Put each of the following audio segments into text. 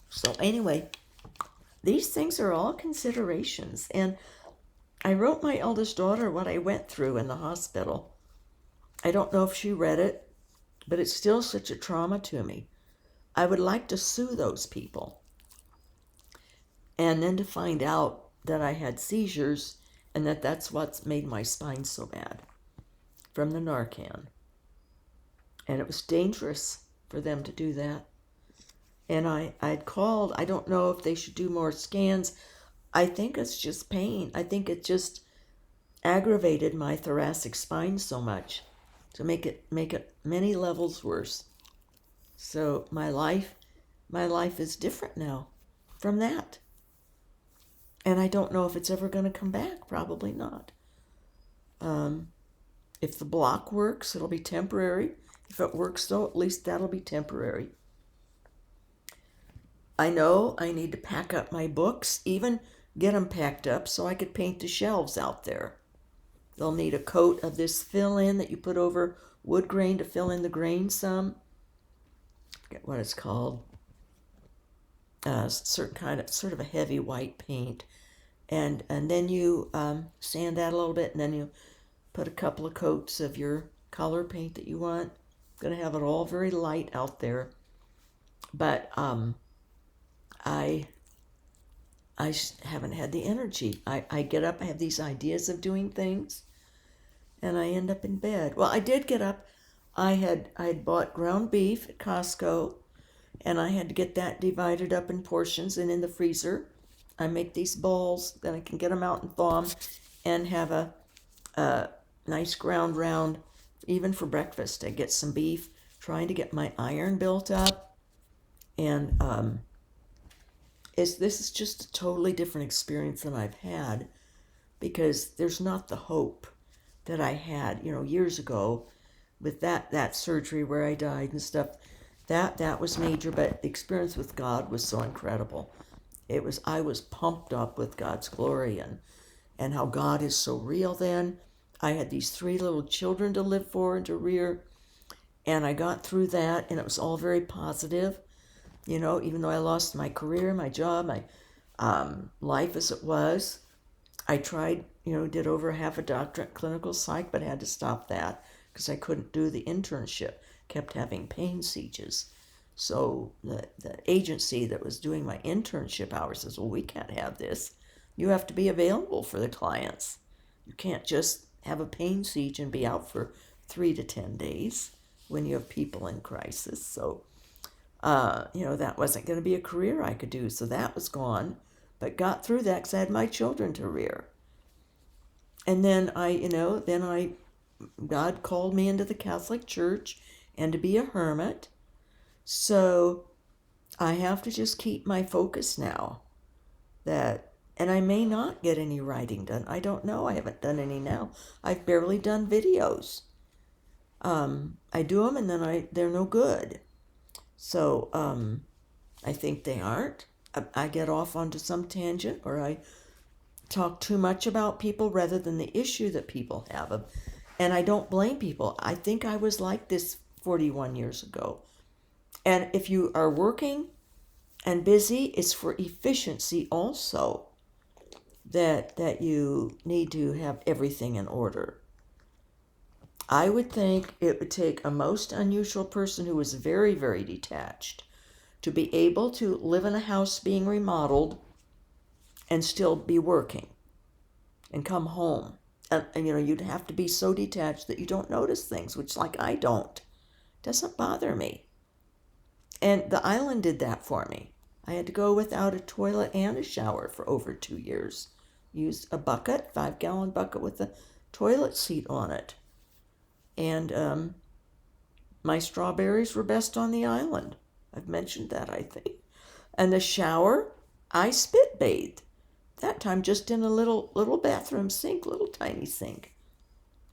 So anyway, these things are all considerations. And I wrote my eldest daughter what I went through in the hospital. I don't know if she read it, but it's still such a trauma to me. I would like to sue those people. And then to find out that I had seizures and that that's what's made my spine so bad from the Narcan. And it was dangerous for them to do that. And I'd called. I don't know if they should do more scans. I think it's just pain. I think it just aggravated my thoracic spine so much to make it many levels worse. So my life is different now from that. And I don't know if it's ever going to come back. Probably not. If the block works, it'll be temporary. If it works, though, at least that'll be temporary. I know I need to pack up my books, even get them packed up so I could paint the shelves out there. They'll need a coat of this fill-in that you put over wood grain to fill in the grain some. I forget what it's called. Certain kind of sort of a heavy white paint, and then you sand that a little bit, and then you put a couple of coats of your color paint that you want. I'm gonna have it all very light out there, but I haven't had the energy. I get up, I have these ideas of doing things, and I end up in bed. Well, I did get up. I had bought ground beef at Costco, and I had to get that divided up in portions and in the freezer. I make these balls, then I can get them out and thaw them, and have a nice ground round, even for breakfast. I get some beef, trying to get my iron built up, and this is just a totally different experience than I've had, because there's not the hope that I had, years ago with that surgery where I died and stuff. That was major, but the experience with God was so incredible. I was pumped up with God's glory and how God is so real then. I had these 3 little children to live for and to rear, and I got through that, and it was all very positive. Even though I lost my career, my job, my life as it was, I tried, did over half a doctorate in clinical psych, but had to stop that because I couldn't do the internship. Kept having pain sieges. So the agency that was doing my internship hours says, well, we can't have this. You have to be available for the clients. You can't just have a pain siege and be out for 3 to 10 days when you have people in crisis. So, that wasn't going to be a career I could do. So that was gone, but got through that because I had my children to rear. And then God called me into the Catholic Church and to be a hermit. So I have to just keep my focus now. And I may not get any writing done. I don't know. I haven't done any now. I've barely done videos. I do them and then they're no good. So I think they aren't. I get off onto some tangent, or I talk too much about people rather than the issue that people have. And I don't blame people. I think I was like this 41 years ago. And if you are working and busy, it's for efficiency also that you need to have everything in order. I would think it would take a most unusual person who was very, very detached to be able to live in a house being remodeled and still be working and come home. And you'd have to be so detached that you don't notice things, which, like, I don't. Doesn't bother me. And the island did that for me. I had to go without a toilet and a shower for over 2 years. Used a bucket, 5-gallon bucket with a toilet seat on it. And my strawberries were best on the island. I've mentioned that, I think. And the shower, I spit bathed. That time just in a little bathroom sink, little tiny sink.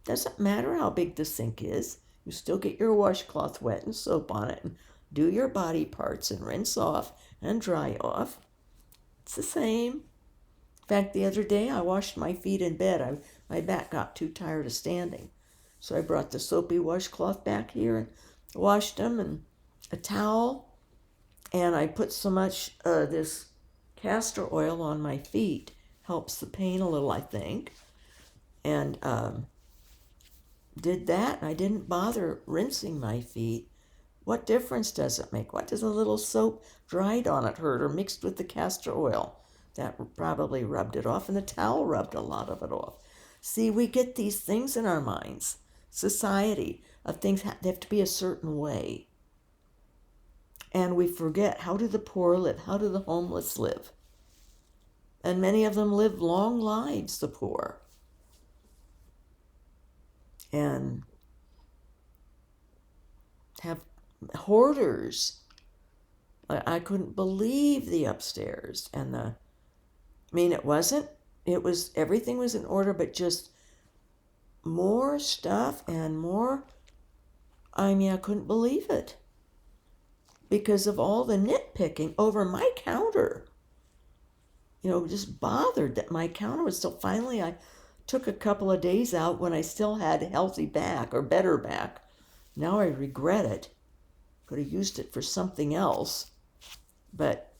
Doesn't matter how big the sink is. You still get your washcloth wet and soap on it and do your body parts and rinse off and dry off. It's the same. In fact, the other day I washed my feet in bed. My back got too tired of standing. So I brought the soapy washcloth back here and washed them, and a towel. And I put so much this castor oil on my feet, helps the pain a little, I think. And did that, and I didn't bother rinsing my feet. What difference does it make? What does a little soap dried on it hurt, or mixed with the castor oil? That probably rubbed it off, and the towel rubbed a lot of it off. See, we get these things in our minds, society, of things they have to be a certain way. And we forget, how do the poor live? How do the homeless live? And many of them live long lives, the poor. And have hoarders. I couldn't believe the upstairs and the, I mean, it was, everything was in order, but just more stuff and more. I mean, I couldn't believe it because of all the nitpicking over my counter. Just bothered that my counter was still, finally I took a couple of days out when I still had a healthy back or better back. Now I regret it. Could have used it for something else. But,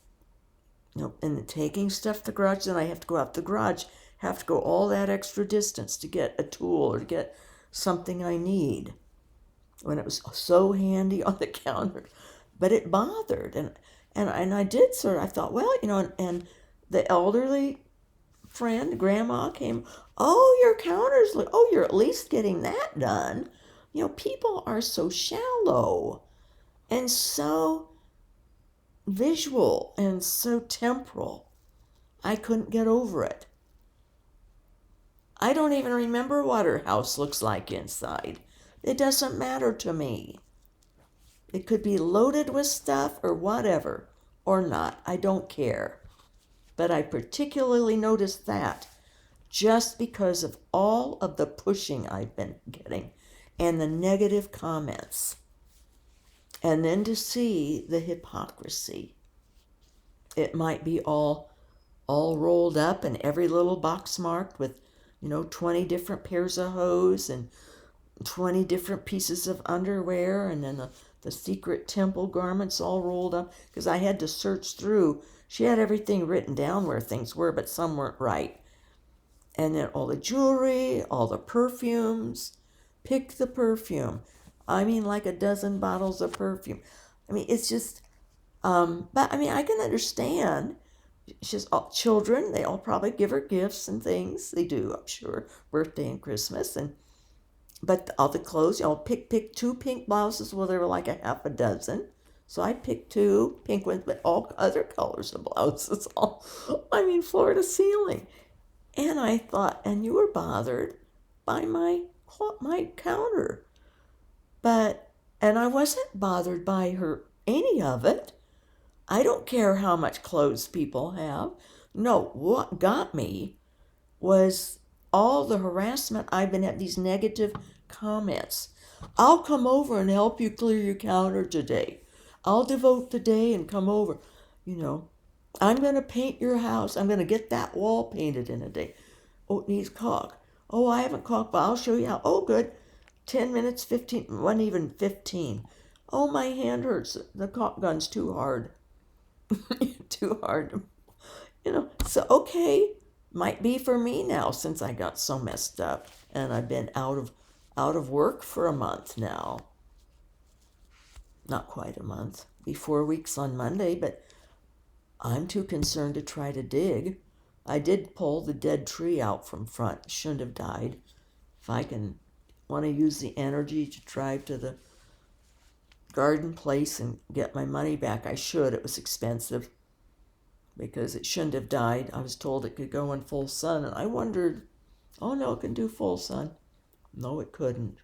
and taking stuff to the garage, then I have to go out the garage, have to go all that extra distance to get a tool or to get something I need, when it was so handy on the counter. But it bothered, and I did sort of, I thought, well, and the elderly friend, grandma, came, oh, your counter's, oh, you're at least getting that done. People are so shallow and so visual and so temporal. I couldn't get over it. I don't even remember what her house looks like inside. It doesn't matter to me. It could be loaded with stuff or whatever, or not. I don't care. But I particularly noticed that just because of all of the pushing I've been getting and the negative comments. And then to see the hypocrisy. It might be all rolled up and every little box marked with, 20 different pairs of hose and 20 different pieces of underwear, and then the secret temple garments all rolled up, because I had to search through. She had everything written down where things were, but some weren't right. And then all the jewelry, all the perfumes. Pick the perfume. I mean, like a dozen bottles of perfume. I mean, it's just, but I mean, I can understand. She's all children, they all probably give her gifts and things. They do, I'm sure, birthday and Christmas. But all the clothes, pick two pink blouses. Well, there were like a half a dozen. So I picked two pink ones, but all other colors of blouses, floor to ceiling. And I thought, and you were bothered by my counter. And I wasn't bothered by any of it. I don't care how much clothes people have. No, what got me was all the harassment I've been at, these negative comments. I'll come over and help you clear your counter today. I'll devote the day and come over. I'm going to paint your house. I'm going to get that wall painted in a day. Oh, it needs caulk. Oh, I haven't caulked, but I'll show you how. Oh, good. 10 minutes, 15, wasn't even 15. Oh, my hand hurts. The caulk gun's too hard. Too hard. So okay, might be for me now since I got so messed up and I've been out of work for a month now. Not quite a month. Be 4 weeks on Monday, but I'm too concerned to try to dig. I did pull the dead tree out from front. Shouldn't have died. If I want to use the energy to drive to the garden place and get my money back, I should. It was expensive because it shouldn't have died. I was told it could go in full sun, and I wondered, oh no, it can do full sun. No, it couldn't.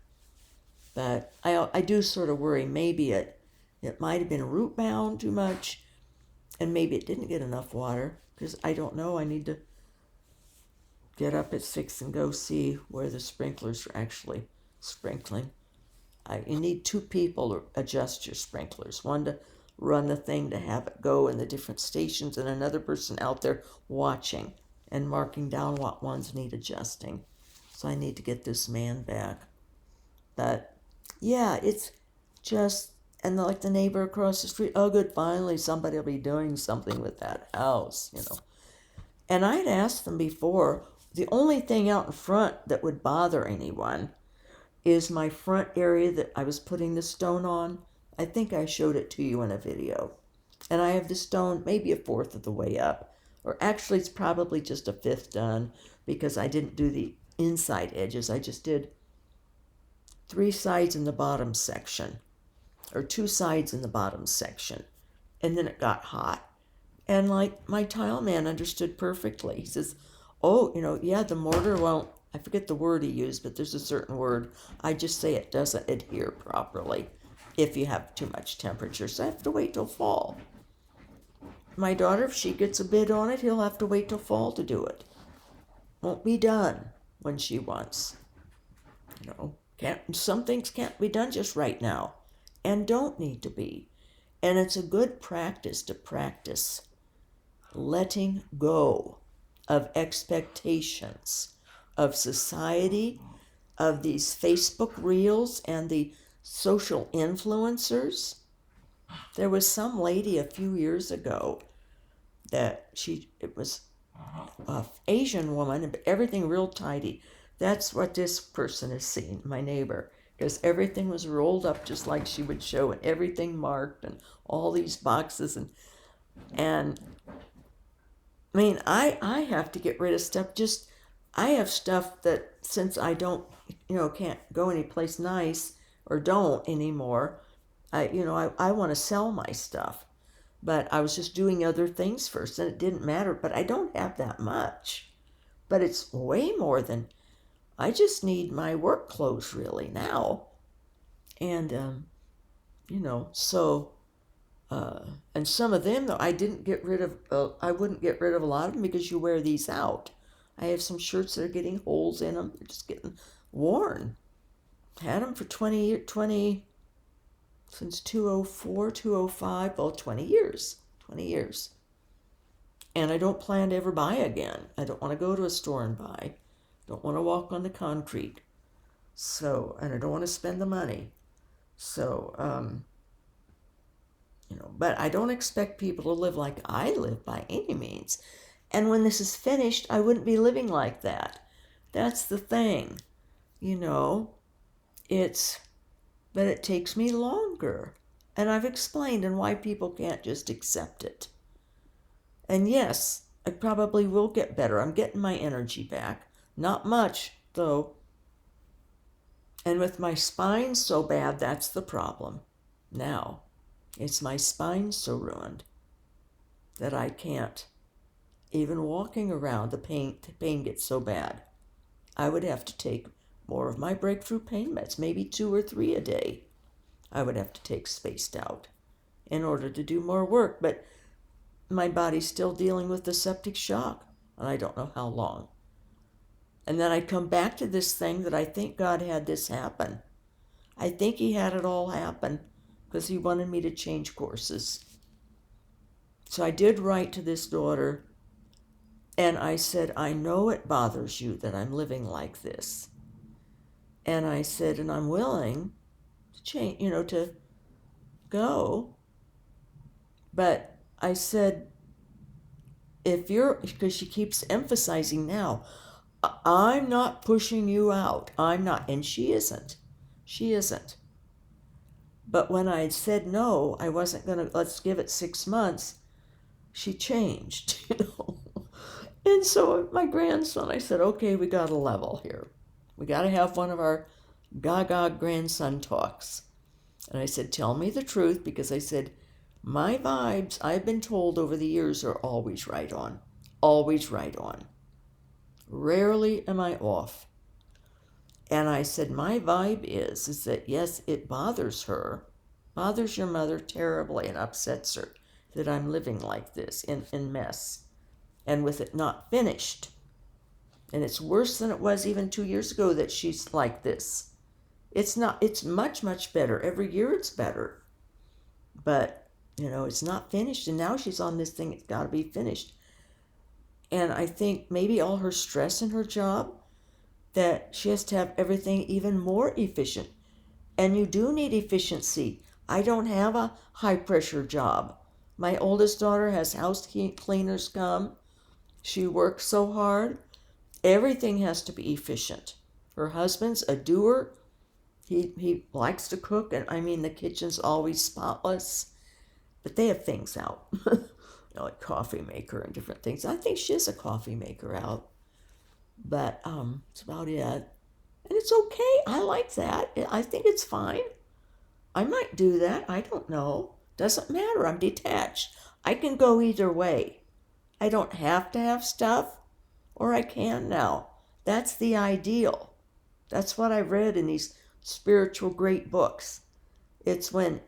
But I do sort of worry maybe it might have been root bound too much, and maybe it didn't get enough water, because I don't know. I need to get up at 6 and go see where the sprinklers are actually sprinkling. You need 2 people to adjust your sprinklers. One to run the thing to have it go in the different stations, and another person out there watching and marking down what ones need adjusting. So I need to get this man back. But yeah, it's just, and like the neighbor across the street, oh good, finally somebody will be doing something with that house, you know. And I'd asked them before, the only thing out in front that would bother anyone is my front area that I was putting the stone on. I think I showed it to you in a video. And I have the stone maybe a fourth of the way up. Or actually, it's probably just a fifth done because I didn't do the inside edges. I just did 3 sides in the bottom section, or 2 sides in the bottom section. And then it got hot. And like my tile man understood perfectly. He says, oh, you know, yeah, the mortar won't, I forget the word he used, but there's a certain word. I just say it doesn't adhere properly if you have too much temperature. So I have to wait till fall. My daughter, if she gets a bid on it, he'll have to wait till fall to do it. Won't be done when she wants. You know, some things can't be done just right now and don't need to be. And it's a good practice to practice letting go of expectations of society, of these Facebook reels and the social influencers. There was some lady a few years ago that it was an Asian woman, everything real tidy. That's what this person has seen, my neighbor, because everything was rolled up just like she would show, and everything marked, and all these boxes, and I mean, I have to get rid of stuff. Just, I have stuff that since I don't, can't go anyplace nice or don't anymore, I want to sell my stuff. But I was just doing other things first and it didn't matter. But I don't have that much. But it's way more than, I just need my work clothes really now. And, so... and some of them, though, I didn't get rid of, I wouldn't get rid of a lot of them because you wear these out. I have some shirts that are getting holes in them. They're just getting worn. Had them for 20, since 204, 205, well, 20 years. 20 years. And I don't plan to ever buy again. I don't want to go to a store and buy. Don't want to walk on the concrete. So, and I don't want to spend the money. So, but I don't expect people to live like I live by any means. And when this is finished, I wouldn't be living like that. That's the thing. But it takes me longer. And I've explained and why people can't just accept it. And yes, I probably will get better. I'm getting my energy back. Not much, though. And with my spine so bad, that's the problem. Now, it's my spine so ruined that I can't. Even walking around, the pain gets so bad. I would have to take more of my breakthrough pain meds, maybe 2 or 3 a day. I would have to take spaced out in order to do more work. But my body's still dealing with the septic shock, and I don't know how long. And then I come back to this thing that I think God had this happen. I think he had it all happen because he wanted me to change courses. So I did write to this daughter, and I said, I know it bothers you that I'm living like this. And I said, and I'm willing to change, to go. But I said, because she keeps emphasizing now, I'm not pushing you out. I'm not, and she isn't. She isn't. But when I had said no, I wasn't going to, let's give it 6 months, she changed, And so my grandson, I said, okay, we got a level here. We got to have one of our gaga grandson talks. And I said, tell me the truth, because I said, my vibes, I've been told over the years, are always right on. Always right on. Rarely am I off. And I said, my vibe is that, yes, it bothers her, bothers your mother terribly and upsets her that I'm living like this in mess and with it not finished. And it's worse than it was even 2 years ago that she's like this. It's not, it's much, much better. Every year it's better. But, it's not finished. And now she's on this thing, it's got to be finished. And I think maybe all her stress in her job, that she has to have everything even more efficient. And you do need efficiency. I don't have a high pressure job. My oldest daughter has house cleaners come. She works so hard. Everything has to be efficient. Her husband's a doer. He likes to cook, and I mean the kitchen's always spotless. But they have things out, like coffee maker and different things. I think she has a coffee maker out, but that's about it. And it's okay. I like that. I think it's fine. I might do that. I don't know. Doesn't matter. I'm detached. I can go either way. I don't have to have stuff, or I can now. That's the ideal. That's what I read in these spiritual great books. It's when,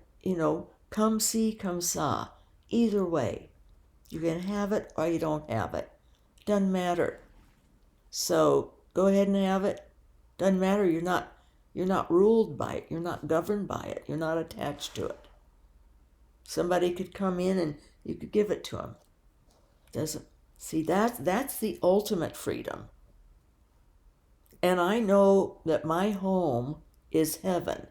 come see, come saw. Either way. You can have it or you don't have it. Doesn't matter. So go ahead and have it. Doesn't matter. You're not ruled by it. You're not governed by it. You're not attached to it. Somebody could come in and you could give it to them. Doesn't see that's the ultimate freedom. And I know that my home is heaven.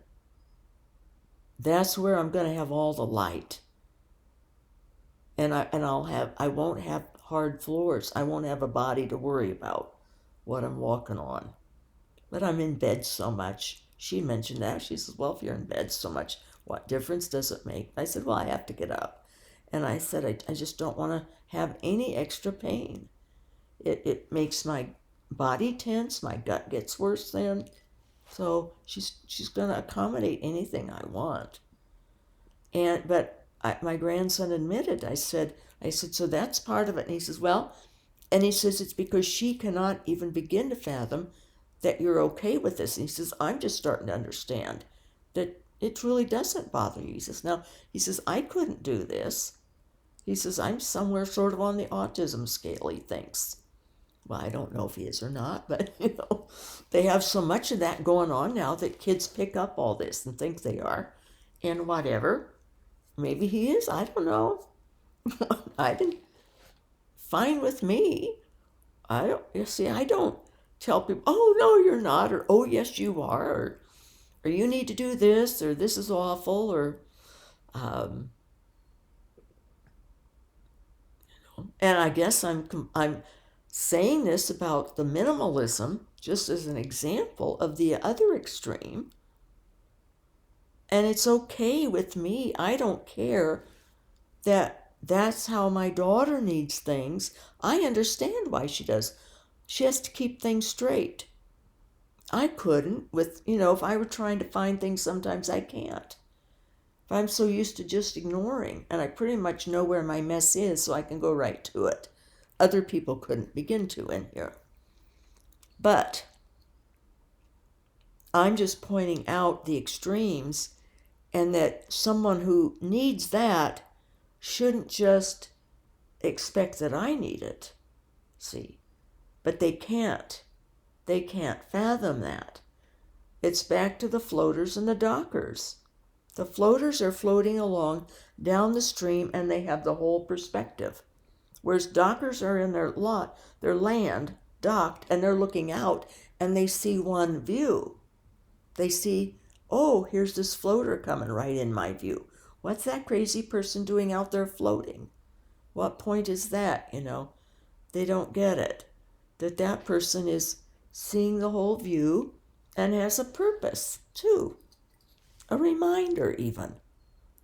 That's where I'm going to have all the light. And I won't have hard floors. I won't have a body to worry about what I'm walking on. But I'm in bed so much. She mentioned that. She says, well, if you're in bed so much, what difference does it make? I said, well, I have to get up. And I said, I just don't want to have any extra pain. It makes my body tense. My gut gets worse then. So she's going to accommodate anything I want. But my grandson admitted, I said, so that's part of it. And he says, well, and he says, it's because she cannot even begin to fathom that you're okay with this. And he says, I'm just starting to understand that it truly doesn't bother you. He says, now, I couldn't do this. He says, I'm somewhere sort of on the autism scale, he thinks. Well, I don't know if he is or not, but, they have so much of that going on now that kids pick up all this and think they are. And whatever. Maybe he is. I don't know. I didn't. Fine with me. I don't tell people, oh, no, you're not, or oh, yes, you are, or you need to do this, or this is awful, or, and I guess I'm saying this about the minimalism just as an example of the other extreme. And it's okay with me. I don't care that that's how my daughter needs things. I understand why she does. She has to keep things straight. I couldn't if I were trying to find things, sometimes I can't. If I'm so used to just ignoring, and I pretty much know where my mess is, so I can go right to it. Other people couldn't begin to in here. But I'm just pointing out the extremes, and that someone who needs that shouldn't just expect that I need it. See? But they can't. They can't fathom that. It's back to the floaters and the dockers. The floaters are floating along down the stream and they have the whole perspective. Whereas dockers are in their land, docked, and they're looking out and they see one view. They see, oh, here's this floater coming right in my view. What's that crazy person doing out there floating? What point is that, They don't get it. That person is seeing the whole view and has a purpose, too. A reminder, even,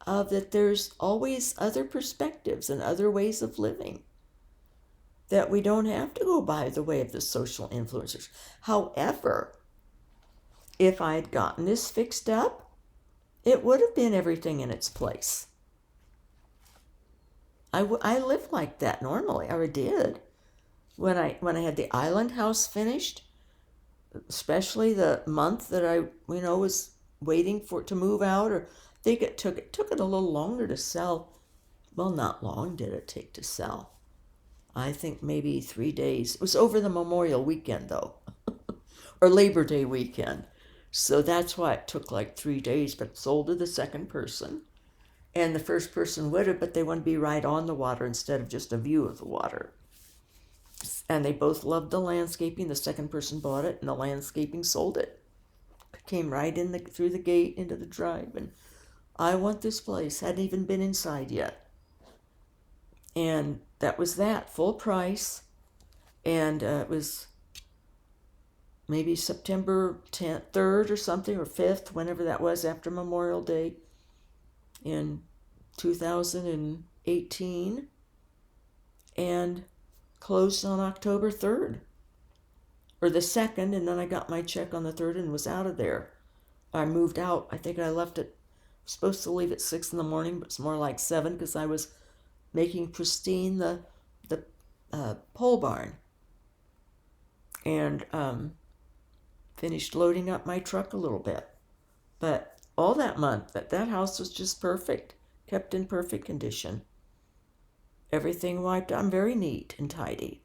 of that there's always other perspectives and other ways of living. That we don't have to go by the way of the social influencers. However, if I had gotten this fixed up, it would have been everything in its place. I lived like that normally, or I did. When I had the island house finished, especially the month that I was waiting for it to move out, or I think it took it a little longer to sell. Well, not long did it take to sell. I think maybe 3 days. It was over the Memorial weekend though, or Labor Day weekend. So that's why it took like 3 days, but it sold to the second person. And the first person would have, but they wanted to be right on the water instead of just a view of the water. And they both loved the landscaping. The second person bought it, and the landscaping sold it. Came right in through the gate into the drive, and I want this place. Hadn't even been inside yet. And that was that, full price. And it was maybe September 10th, 3rd or something, or 5th, whenever that was, after Memorial Day in 2018. And closed on October 3rd, or the 2nd, and then I got my check on the 3rd and was out of there. I moved out. I think I left it, supposed to leave at 6 in the morning, but it's more like 7 because I was making Christine the pole barn. And finished loading up my truck a little bit. But all that month, that house was just perfect, kept in perfect condition. Everything wiped out. I'm very neat and tidy.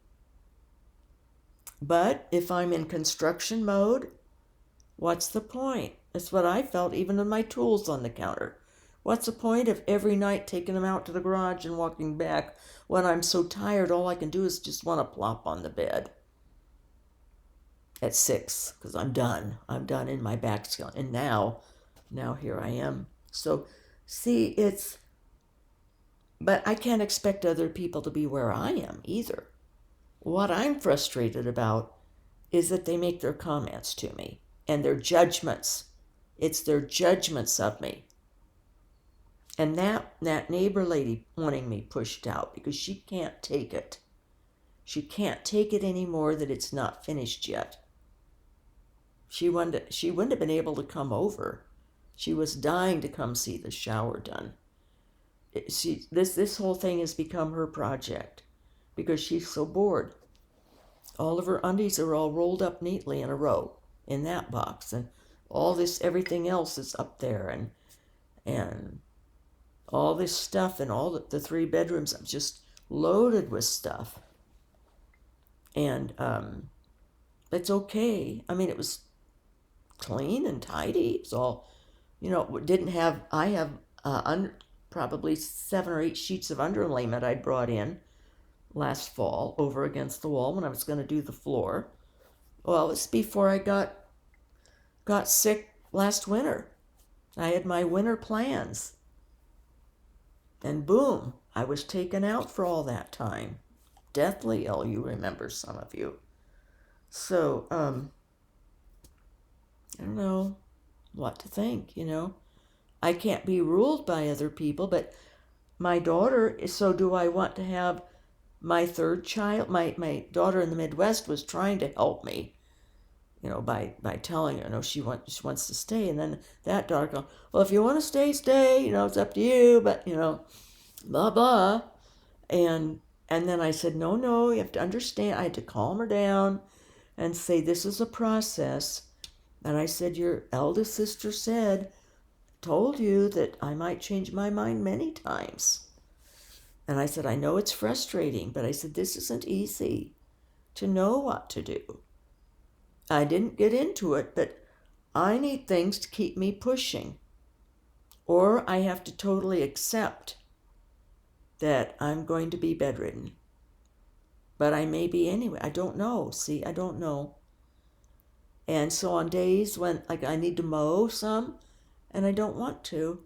But if I'm in construction mode, what's the point? That's what I felt even with my tools on the counter. What's the point of every night taking them out to the garage and walking back when I'm so tired all I can do is just want to plop on the bed at 6 because I'm done. I'm done in my back skill. And now here I am. So see, but I can't expect other people to be where I am either. What I'm frustrated about is that they make their comments to me and their judgments. It's their judgments of me. And that neighbor lady wanting me pushed out because she can't take it. She can't take it anymore that it's not finished yet. She wouldn't have been able to come over. She was dying to come see the shower done. This whole thing has become her project because she's so bored. All of her undies are all rolled up neatly in a row in that box, and everything else is up there, and all this stuff, and all the 3 bedrooms are just loaded with stuff. And it's okay. I mean, it was clean and tidy. It's all, I have probably 7 or 8 sheets of underlayment I'd brought in last fall over against the wall when I was going to do the floor. Well, it's before I got sick last winter. I had my winter plans. And boom, I was taken out for all that time. Deathly ill, you remember, some of you. So, I don't know what to think, I can't be ruled by other people, but my daughter, so do I want to have my 3rd child? My daughter in the Midwest was trying to help me, by telling her, she wants to stay. And then that daughter goes, well, if you want to stay, it's up to you, but, blah, blah. And then I said, no, you have to understand. I had to calm her down and say, this is a process. And I said, your eldest sister told you that I might change my mind many times. And I said, I know it's frustrating, but I said, this isn't easy to know what to do. I didn't get into it, but I need things to keep me pushing. Or I have to totally accept that I'm going to be bedridden. But I may be anyway. I don't know. See, I don't know. And so on days when I need to mow some, and I don't want to,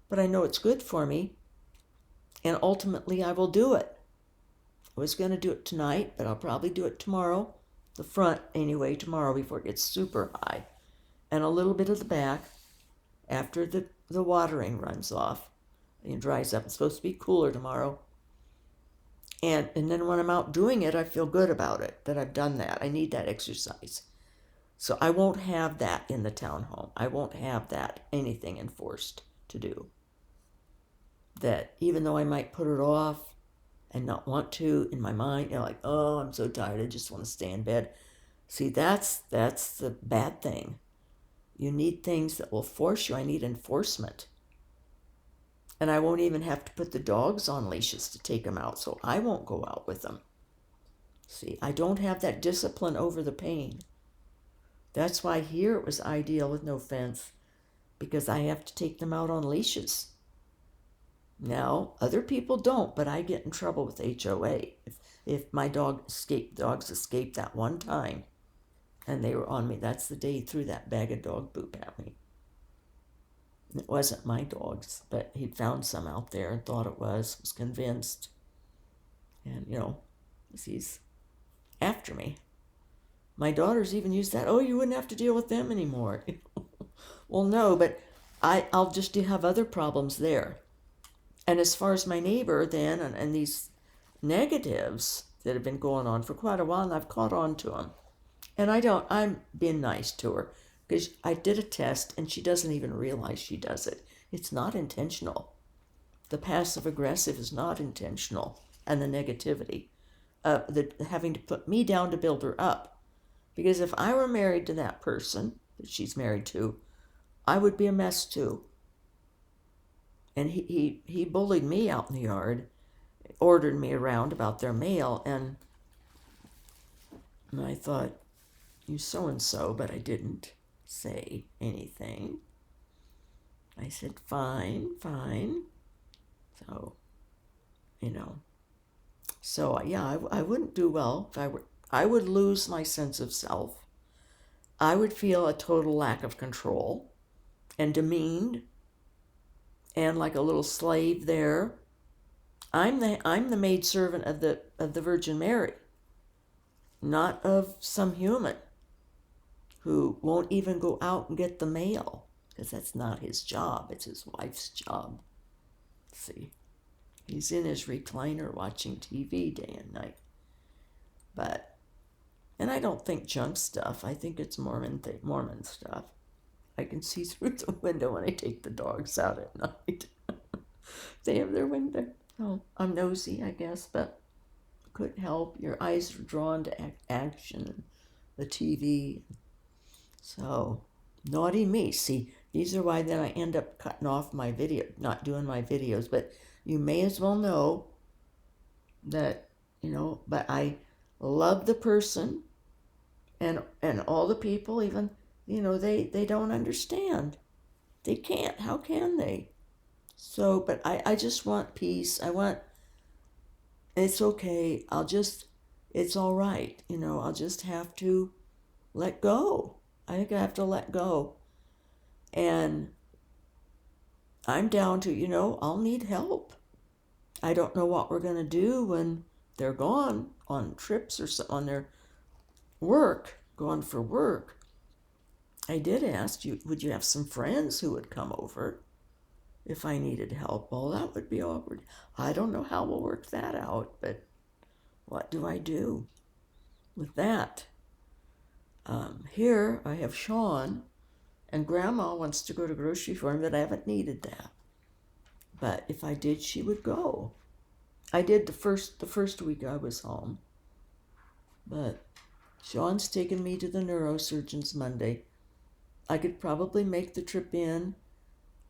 but I know it's good for me, and ultimately I will do it. I was going to do it tonight, but I'll probably do it tomorrow. The front, anyway, tomorrow before it gets super high. And a little bit of the back after the watering runs off and dries up. It's supposed to be cooler tomorrow. And then when I'm out doing it, I feel good about it, that I've done that. I need that exercise. So I won't have that in the townhome. I won't have that anything enforced to do. That even though I might put it off and not want to in my mind, oh, I'm so tired, I just want to stay in bed. See, that's the bad thing. You need things that will force you. I need enforcement. And I won't even have to put the dogs on leashes to take them out, so I won't go out with them. See, I don't have that discipline over the pain. That's why here it was ideal with no fence, because I have to take them out on leashes. Now, other people don't, but I get in trouble with HOA. If my dogs escaped that one time, and they were on me, that's the day he threw that bag of dog poop at me. It wasn't my dogs, but he'd found some out there and thought it was convinced. And, he's after me. My daughters even use that, oh, you wouldn't have to deal with them anymore. Well, no, but I'll just have other problems there. And as far as my neighbor then, and these negatives that have been going on for quite a while, and I've caught on to them. And I'm being nice to her because I did a test and she doesn't even realize she does it. It's not intentional. The passive aggressive is not intentional, and the negativity, the having to put me down to build her up. Because if I were married to that person that she's married to, I would be a mess too. And he bullied me out in the yard, ordered me around about their mail, and I thought, you so-and-so, but I didn't say anything. I said, fine. So, So, yeah, I wouldn't do well if I would lose my sense of self. I would feel a total lack of control and demeaned and like a little slave there. I'm the maidservant of the Virgin Mary, not of some human who won't even go out and get the mail, because that's not his job, it's his wife's job. See, he's in his recliner watching TV day and night. And I don't think junk stuff, I think it's Mormon stuff. I can see through the window when I take the dogs out at night. They have their window. Oh, I'm nosy, I guess, but couldn't help. Your eyes are drawn to action and the TV. So, naughty me. See, these are why then I end up cutting off my video, not doing my videos. But you may as well know that, but I love the person and all the people, even, they don't understand. They can't. How can they? So, but I just want peace. It's okay. It's all right. I'll just have to let go. I think I have to let go. And I'm down to, I'll need help. I don't know what we're going to do when they're gone on trips or on their work, gone for work. I did ask you, would you have some friends who would come over if I needed help? Well, that would be awkward. I don't know how we'll work that out, but what do I do with that? Here I have Sean, and Grandma wants to go to grocery for him, but I haven't needed that. But if I did, she would go. I did the first week I was home. But Sean's taking me to the neurosurgeon's Monday. I could probably make the trip in.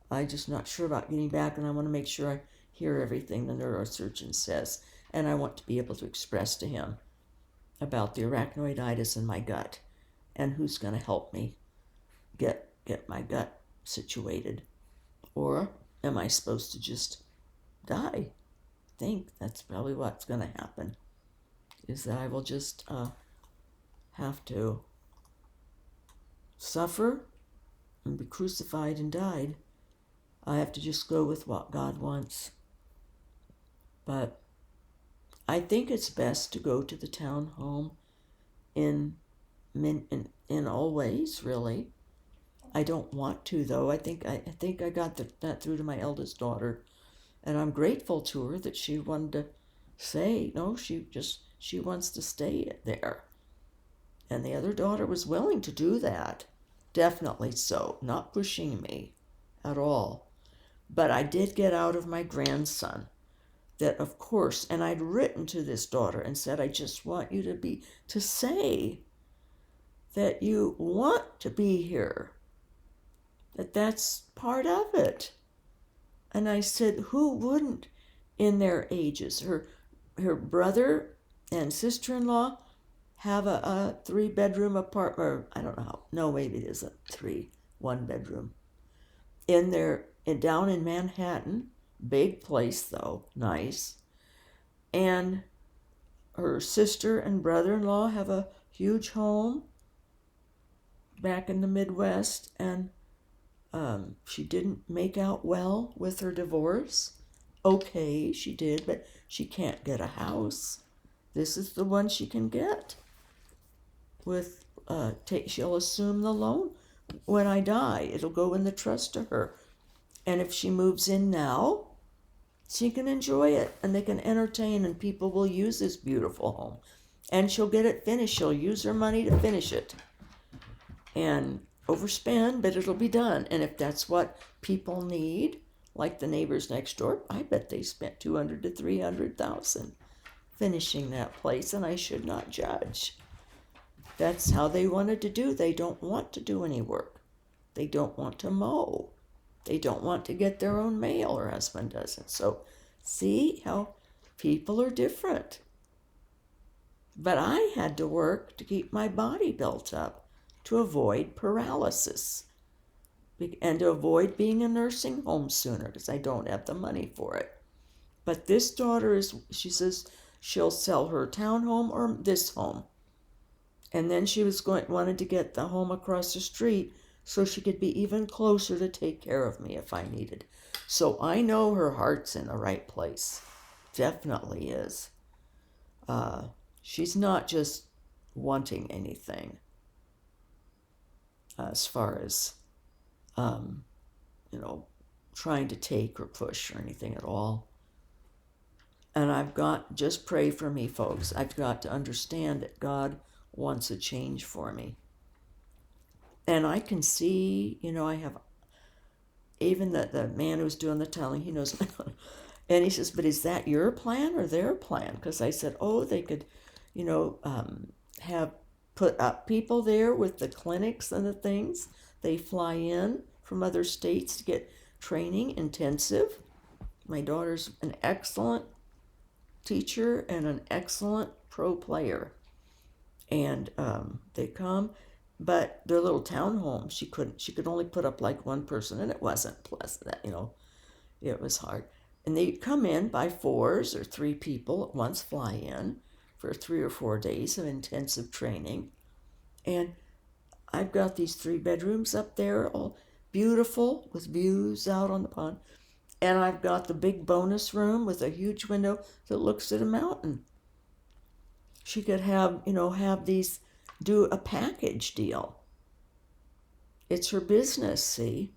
I'm just not sure about getting back, and I want to make sure I hear everything the neurosurgeon says. And I want to be able to express to him about the arachnoiditis in my gut and who's going to help me get my gut situated. Or am I supposed to just die? I think that's probably what's going to happen, is that I will just have to suffer and be crucified and died. I have to just go with what God wants. But I think it's best to go to the town home in all ways, really. I don't want to, though. I think I got that through to my eldest daughter, and I'm grateful to her that she wanted to say no. She wants to stay there, and the other daughter was willing to do that, definitely so, not pushing me at all. But I did get out of my grandson that, of course, and I'd written to this daughter and said, I just want you to say that you want to be here, that's part of it. And I said, who wouldn't in their ages? Her brother and sister-in-law have a 3-bedroom apartment, or I don't know how, no, maybe it is a 1-bedroom. Down in Manhattan, big place though, nice. And her sister and brother-in-law have a huge home back in the Midwest, and She didn't make out well with her divorce. Okay, she did, but she can't get a house. This is the one she can get. She'll assume the loan when I die. It'll go in the trust to her. And if she moves in now, she can enjoy it and they can entertain and people will use this beautiful home. And she'll get it finished. She'll use her money to finish it. And overspend, but it'll be done. And if that's what people need, like the neighbors next door, I bet they spent $200,000 to $300,000 finishing that place, and I should not judge. That's how they wanted to do. They don't want to do any work. They don't want to mow. They don't want to get their own mail. Her husband doesn't. So see how people are different. But I had to work to keep my body built up, to avoid paralysis and to avoid being in a nursing home sooner because I don't have the money for it. But this daughter she says she'll sell her townhome or this home. And then she wanted to get the home across the street so she could be even closer to take care of me if I needed. So I know her heart's in the right place. Definitely is. She's not just wanting anything. As far as, trying to take or push or anything at all. And just pray for me, folks. I've got to understand that God wants a change for me. And I can see, I have, even the man who's doing the telling, he knows, and he says, but is that your plan or their plan? Because I said, they could, have put up people there with the clinics and the things. They fly in from other states to get training, intensive. My daughter's an excellent teacher and an excellent pro player. And they come, but their little townhome, she could only put up like one person, and it wasn't pleasant, it was hard. And they come in by 4s or 3 people at once, fly in for 3 or 4 days of intensive training. And I've got these 3 bedrooms up there, all beautiful with views out on the pond. And I've got the big bonus room with a huge window that looks at a mountain. She could have these, do a package deal. It's her business, see?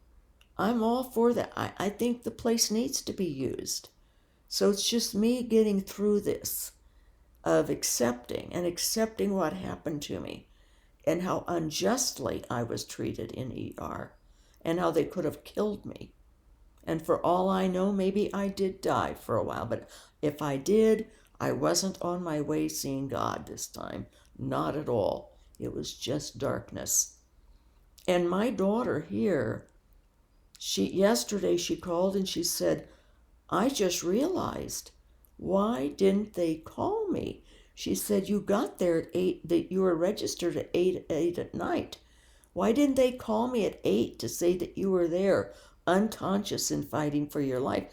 I'm all for that. I think the place needs to be used. So it's just me getting through this of accepting what happened to me and how unjustly I was treated in ER and how they could have killed me. And for all I know, maybe I did die for a while, but if I did, I wasn't on my way seeing God this time. Not at all. It was just darkness. And my daughter here, yesterday she called and she said, I just realized, why didn't they call me? She said, you got there at 8, that you were registered at 8 at night. Why didn't they call me at 8 to say that you were there, unconscious and fighting for your life?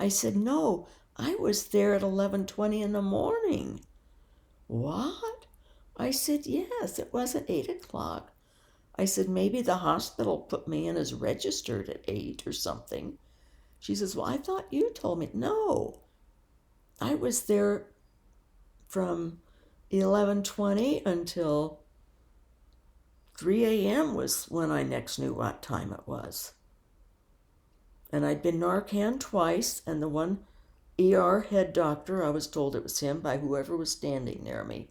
I said, no, I was there at 11:20 in the morning. What? I said, yes, it was at 8 o'clock. I said, maybe the hospital put me in as registered at 8 or something. She says, well, I thought you told me. No, I was there from 11:20 until 3 a.m. was when I next knew what time it was. And I'd been Narcan twice, and the one ER head doctor, I was told it was him by whoever was standing near me.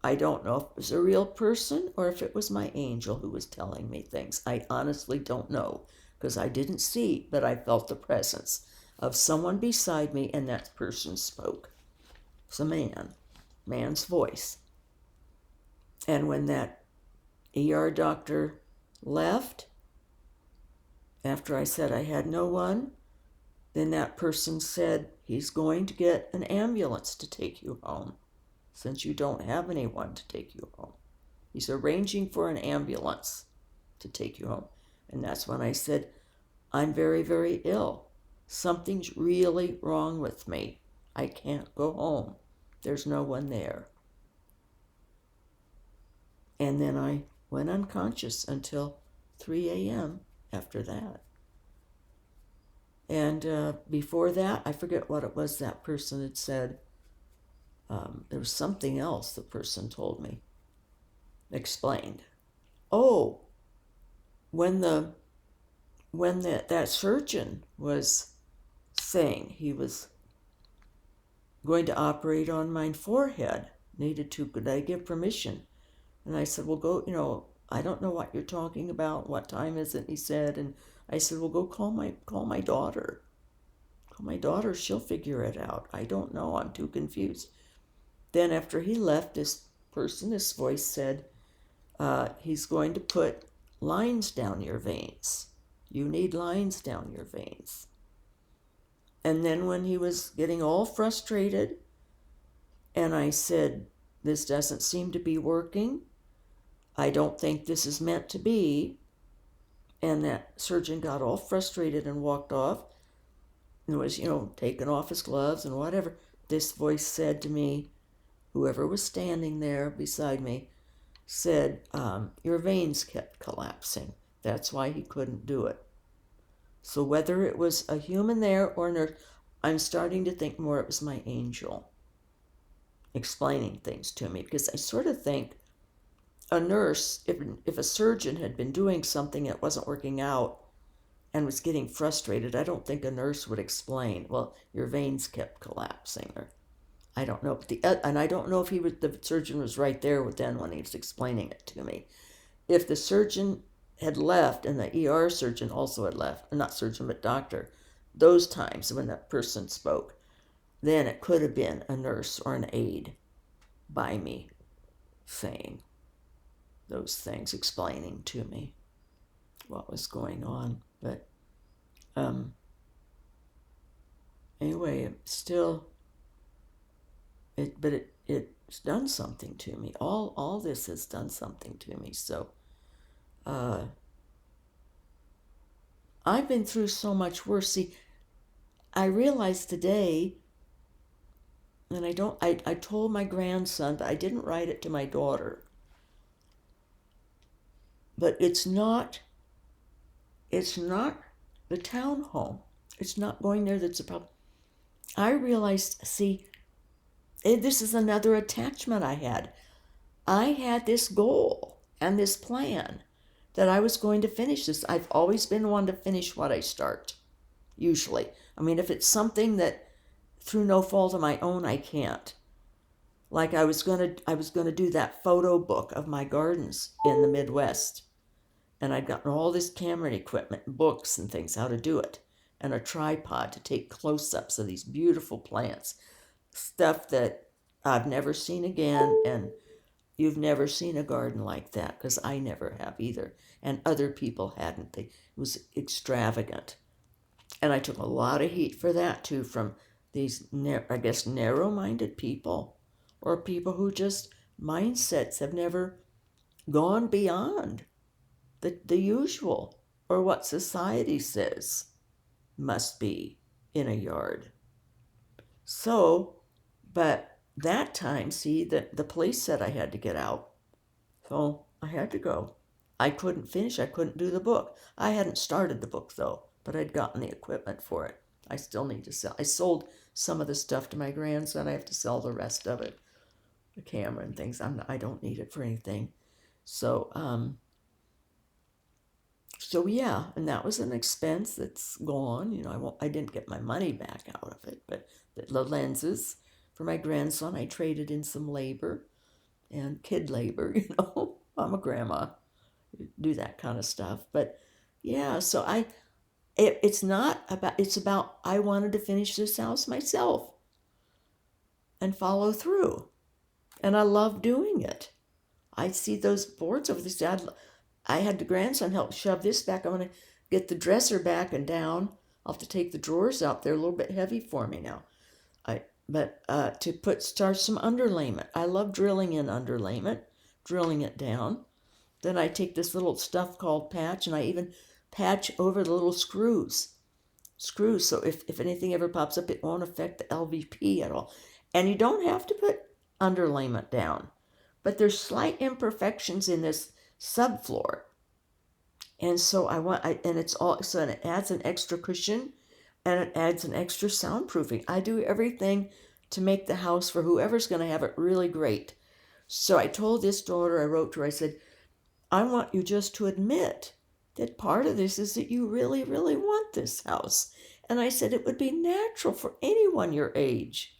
I don't know if it was a real person or if it was my angel who was telling me things. I honestly don't know, because I didn't see, but I felt the presence of someone beside me, and that person spoke. It's a man's voice. And when that ER doctor left, after I said I had no one, then that person said, he's going to get an ambulance to take you home, since you don't have anyone to take you home. He's arranging for an ambulance to take you home. And that's when I said, I'm very, very ill. Something's really wrong with me. I can't go home. There's no one there. And then I went unconscious until 3 a.m. after that. And before that, I forget what it was that person had said. There was something else the person told me, explained. Oh, when that surgeon was saying he was going to operate on my forehead, could I give permission? And I said, well, go, I don't know what you're talking about. What time is it? He said, and I said, well, go call my daughter. Call my daughter. She'll figure it out. I don't know. I'm too confused. Then after he left, this voice said, he's going to put lines down your veins. You need lines down your veins. And then when he was getting all frustrated, and I said, this doesn't seem to be working. I don't think this is meant to be. And that surgeon got all frustrated and walked off and was, taking off his gloves and whatever. This voice said to me, whoever was standing there beside me, said, your veins kept collapsing. That's why he couldn't do it. So whether it was a human there or a nurse, I'm starting to think more it was my angel explaining things to me, because I sort of think a nurse, if a surgeon had been doing something that wasn't working out and was getting frustrated, I don't think a nurse would explain, well, your veins kept collapsing, or I don't know. And I don't know if the surgeon was right there then when he was explaining it to me. If the surgeon had left and the ER surgeon also had left, not surgeon but doctor, those times when that person spoke, then it could have been a nurse or an aide by me saying those things, explaining to me what was going on. But anyway, it's done something to me. All this has done something to me. So I've been through so much worse. See, I realized today, and I told my grandson, but I didn't write it to my daughter. But it's not the townhome. It's not going there that's a problem. I realized, see, this is another attachment I had. I had this goal and this plan that I was going to finish this. I've always been one to finish what I start, usually. I mean, if it's something that through no fault of my own I can't. Like I was gonna do that photo book of my gardens in the Midwest. And I'd gotten all this camera equipment, books and things, how to do it, and a tripod to take close-ups of these beautiful plants, stuff that I've never seen again, and you've never seen a garden like that, because I never have either, and other people hadn't. It was extravagant. And I took a lot of heat for that, too, from these, narrow-minded people, or people who just, mindsets have never gone beyond the usual, or what society says must be in a yard. So, but that time, see, the police said I had to get out. So I had to go. I couldn't finish. I couldn't do the book. I hadn't started the book, though, but I'd gotten the equipment for it. I still need to sell. I sold some of the stuff to my grandson. I have to sell the rest of it, the camera and things. I don't need it for anything. So, So yeah, and that was an expense that's gone. I didn't get my money back out of it, but the lenses for my grandson, I traded in some labor and kid labor. I'm a grandma, do that kind of stuff. But yeah, so it's about I wanted to finish this house myself and follow through, and I love doing it. I see those boards over this. I had the grandson help shove this back. I'm going to get the dresser back and down. I'll have to take the drawers out. They're a little bit heavy for me now. To start some underlayment. I love drilling in underlayment, drilling it down. Then I take this little stuff called patch, and I even patch over the little screws. So if anything ever pops up, it won't affect the LVP at all. And you don't have to put underlayment down. But there's slight imperfections in this subfloor. And so and it's all, so it adds an extra cushion and it adds an extra soundproofing. I do everything to make the house for whoever's going to have it really great. So I told this daughter, I wrote to her, I said, I want you just to admit that part of this is that you really, really want this house. And I said it would be natural for anyone your age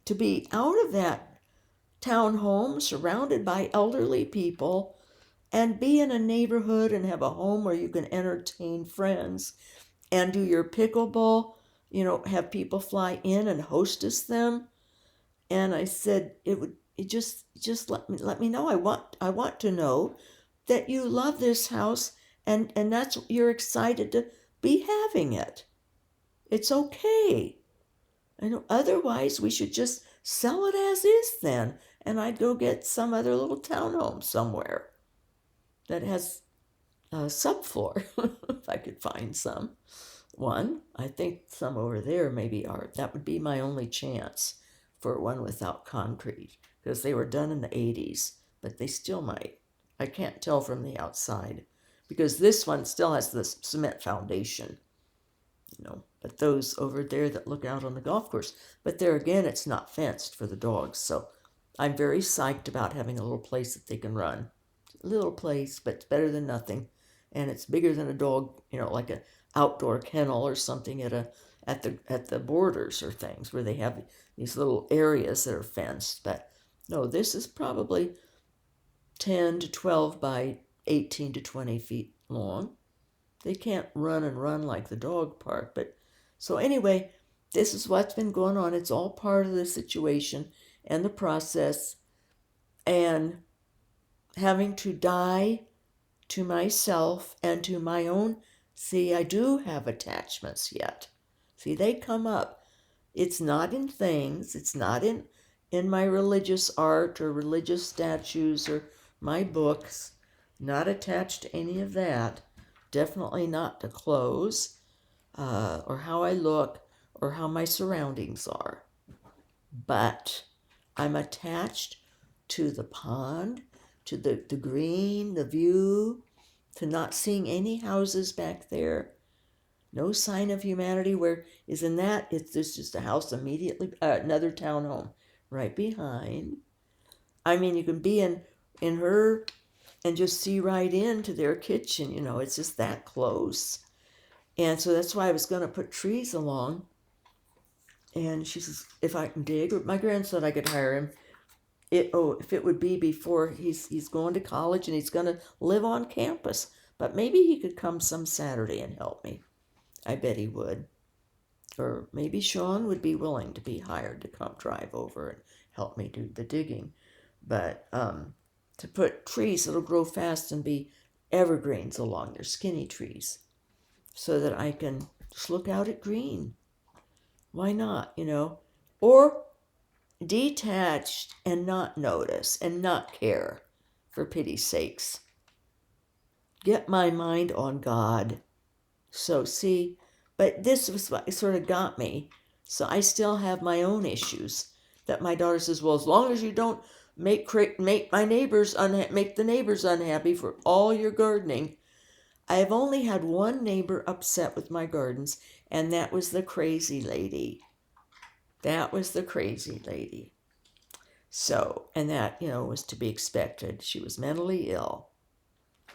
to be out of that townhome surrounded by elderly people and be in a neighborhood and have a home where you can entertain friends and do your pickleball, have people fly in and hostess them. And I said it just let me know. I want to know that you love this house and that's you're excited to be having it. It's okay. I know otherwise we should just sell it as is then, and I'd go get some other little townhome somewhere that has a subfloor if I could find one. I think some over there maybe are. That would be my only chance for one without concrete because they were done in the 80s, but they still might. I can't tell from the outside because this one still has the cement foundation, but those over there that look out on the golf course, but there again, it's not fenced for the dogs. So I'm very psyched about having a little place that they can run. A little place, but it's better than nothing. And it's bigger than a dog, like a outdoor kennel or something at the borders or things where they have these little areas that are fenced. But no, this is probably 10 to 12 by 18 to 20 feet long. They can't run and run like the dog park. But so anyway, this is what's been going on. It's all part of the situation and the process, and having to die to myself and to my own. See, I do have attachments yet. See, they come up. It's not in things. It's not in my religious art or religious statues or my books. Not attached to any of that. Definitely not to clothes or how I look or how my surroundings are. But I'm attached to the pond, to the green, the view, to not seeing any houses back there. No sign of humanity. Where is in that? There's just a house immediately, another townhome right behind. I mean, you can be in her and just see right into their kitchen. It's just that close. And so that's why I was going to put trees along. And she says, if I can dig, or my grandson, I could hire him. If it would be before he's going to college and he's going to live on campus. But maybe he could come some Saturday and help me. I bet he would. Or maybe Sean would be willing to be hired to come drive over and help me do the digging. But to put trees that'll grow fast and be evergreens along, they're skinny trees, so that I can just look out at green. Why not, Or detached and not notice and not care, for pity's sakes. Get my mind on God. So see, but this was what sort of got me. So I still have my own issues that my daughter says, well, as long as you don't make my neighbors make the neighbors unhappy for all your gardening. I have only had one neighbor upset with my gardens, and that was the crazy lady. So, and that, was to be expected. She was mentally ill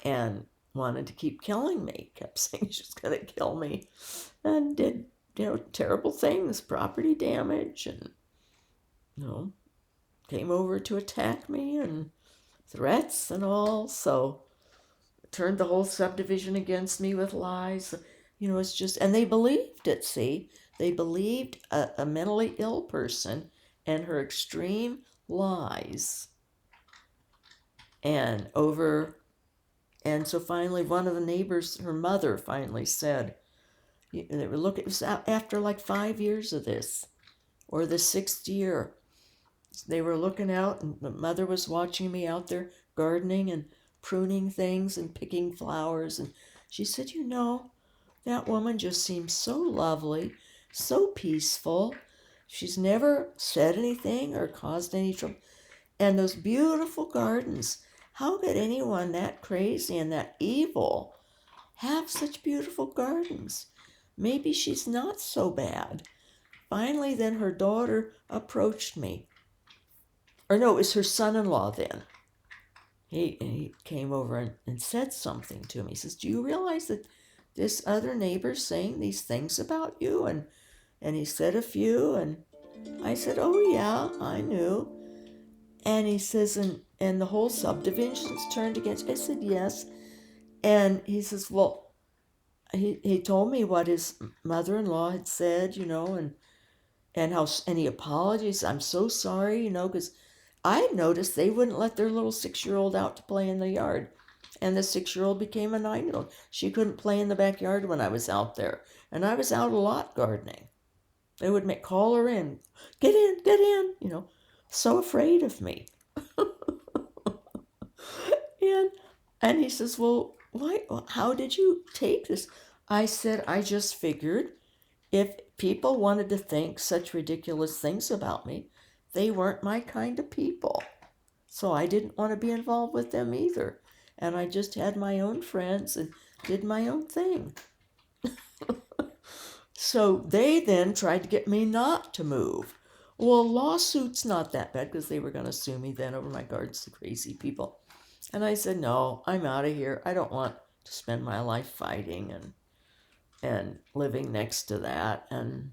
and wanted to keep killing me, kept saying she was going to kill me, and did, terrible things, property damage, and, came over to attack me and threats and all. So turned the whole subdivision against me with lies. It's just, and they believed it, see? They believed a mentally ill person and her extreme lies. And so finally one of the neighbors, her mother finally said, they were looking, it was after like 5 years of this, or the 6th year. They were looking out, and the mother was watching me out there gardening and pruning things and picking flowers. And she said, that woman just seems so lovely, so peaceful. She's never said anything or caused any trouble. And those beautiful gardens, how could anyone that crazy and that evil have such beautiful gardens. Maybe she's not so bad. Finally, then her daughter approached me. Or no, it was her son-in-law then. He came over and said something to me. He says, do you realize that this other neighbor's saying these things about you? And he said a few, and I said, oh yeah, I knew. And he says, and the whole subdivision's turned against me. I said, yes. And he says, well, he told me what his mother-in-law had said, and he apologized. I'm so sorry, because I noticed they wouldn't let their little 6-year-old out to play in the yard. And the 6-year-old became a 9-year-old. She couldn't play in the backyard when I was out there. And I was out a lot gardening. They would call her in, get in, so afraid of me. and he says, well, why? How did you take this? I said, I just figured if people wanted to think such ridiculous things about me, they weren't my kind of people. So I didn't want to be involved with them either. And I just had my own friends and did my own thing. So they then tried to get me not to move. Well, a lawsuit's not that bad because they were going to sue me then over my gardens, the crazy people. And I said, no, I'm out of here. I don't want to spend my life fighting and living next to that. And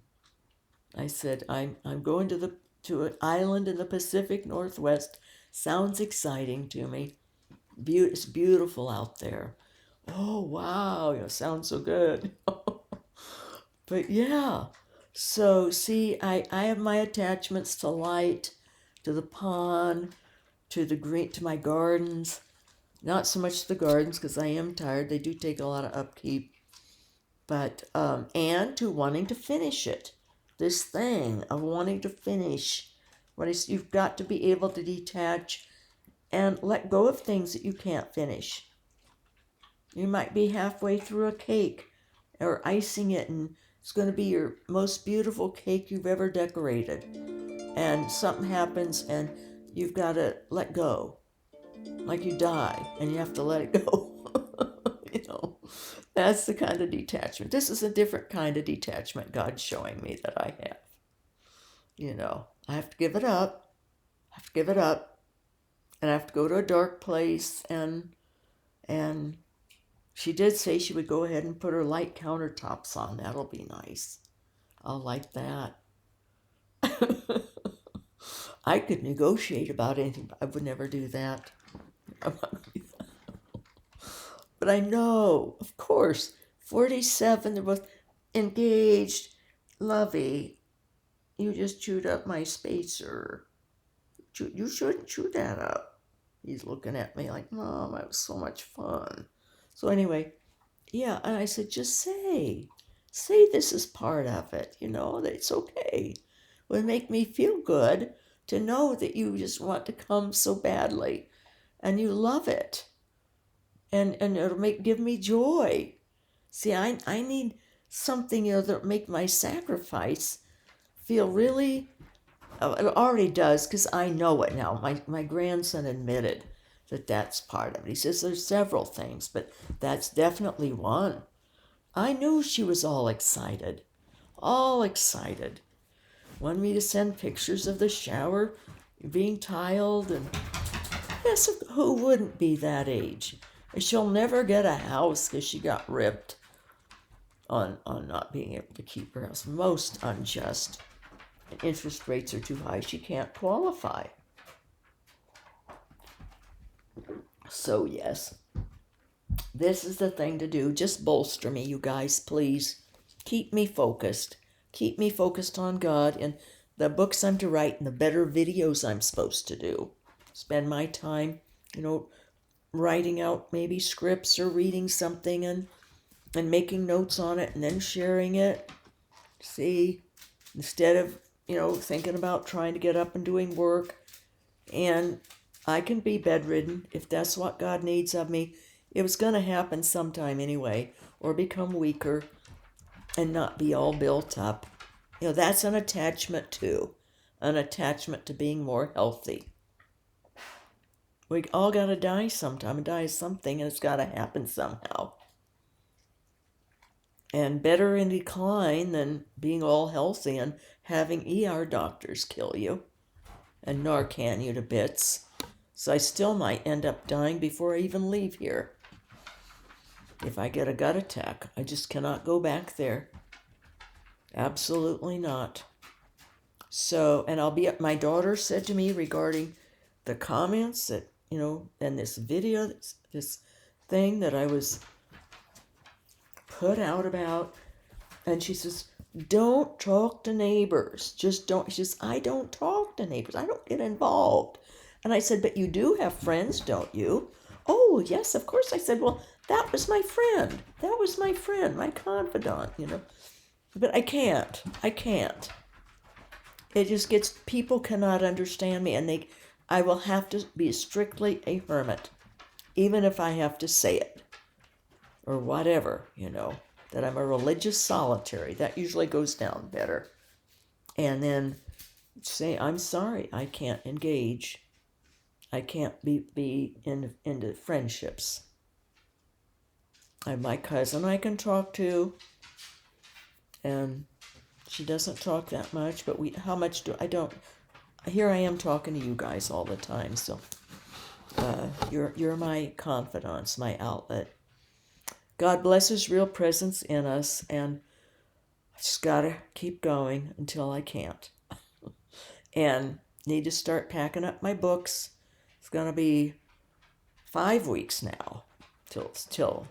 I said, I'm going to an island in the Pacific Northwest. Sounds exciting to me. It's beautiful out there. Oh, wow, sounds so good. But yeah, so see, I have my attachments to light, to the pond, to my gardens. Not so much the gardens because I am tired. They do take a lot of upkeep. But, and to wanting to finish it. This thing of wanting to finish. You've got to be able to detach and let go of things that you can't finish. You might be halfway through a cake or icing it, and it's going to be your most beautiful cake you've ever decorated. And something happens and you've got to let go. Like you die and you have to let it go. That's the kind of detachment. This is a different kind of detachment God's showing me that I have. I have to give it up. And I have to go to a dark place. And she did say she would go ahead and put her light countertops on. That'll be nice. I'll like that. I could negotiate about anything, but I would never do that. But I know, of course, 47, they're both engaged, lovey. You just chewed up my spacer. You shouldn't chew that up. He's looking at me like, Mom, that was so much fun. So anyway, yeah, and I said, just say this is part of it, that it's okay. It would make me feel good to know that you just want to come so badly and you love it. And it'll give me joy. See, I need something, that make my sacrifice feel really, it already does, because I know it now. My grandson admitted that that's part of it. He says there's several things, but that's definitely one. I knew she was all excited. Wanted me to send pictures of the shower being tiled, and yes, who wouldn't be that age? She'll never get a house because she got ripped on not being able to keep her house. Most unjust. And interest rates are too high. She can't qualify. So yes, this is the thing to do. Just bolster me, you guys, please. Keep me focused. Keep me focused on God and the books I'm to write and the better videos I'm supposed to do. Spend my time, writing out maybe scripts or reading something and making notes on it and then sharing it. See, instead of, thinking about trying to get up and doing work. And I can be bedridden if that's what God needs of me. It was going to happen sometime anyway, or become weaker and not be all built up. That's an attachment too. An attachment to being more healthy. We all got to die sometime, and die of something, and it's got to happen somehow. And better in decline than being all healthy and having ER doctors kill you and Narcan you to bits. So I still might end up dying before I even leave here. If I get a gut attack, I just cannot go back there. Absolutely not. So, and my daughter said to me regarding the comments that, and this video, this thing that I was put out about, and she says, don't talk to neighbors. Just don't. She says, I don't talk to neighbors. I don't get involved. And I said, but you do have friends, don't you? Oh, yes, of course. I said, well, that was my friend. That was my friend, my confidant, But I can't. It just gets, people cannot understand me, and I will have to be strictly a hermit, even if I have to say it, or whatever, that I'm a religious solitary. That usually goes down better. And then say, I'm sorry, I can't engage. I can't be into friendships. I have my cousin I can talk to, and she doesn't talk that much, but how much do I don't, here I am talking to you guys all the time, so you're my confidants, my outlet. God bless his real presence in us, and I just gotta keep going until I can't. And need to start packing up my books. It's gonna be 5 weeks now till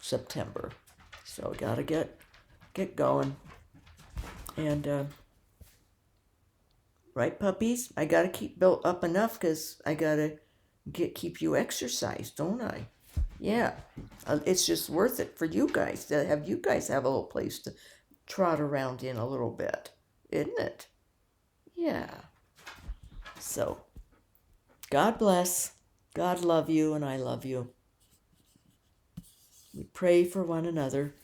September, so I gotta get going. And right, puppies, I gotta keep built up enough because I gotta keep you exercised, don't I? Yeah, it's just worth it for you guys to have you guys have a little place to trot around in a little bit, isn't it? Yeah. So, God bless. God love you, and I love you. We pray for one another.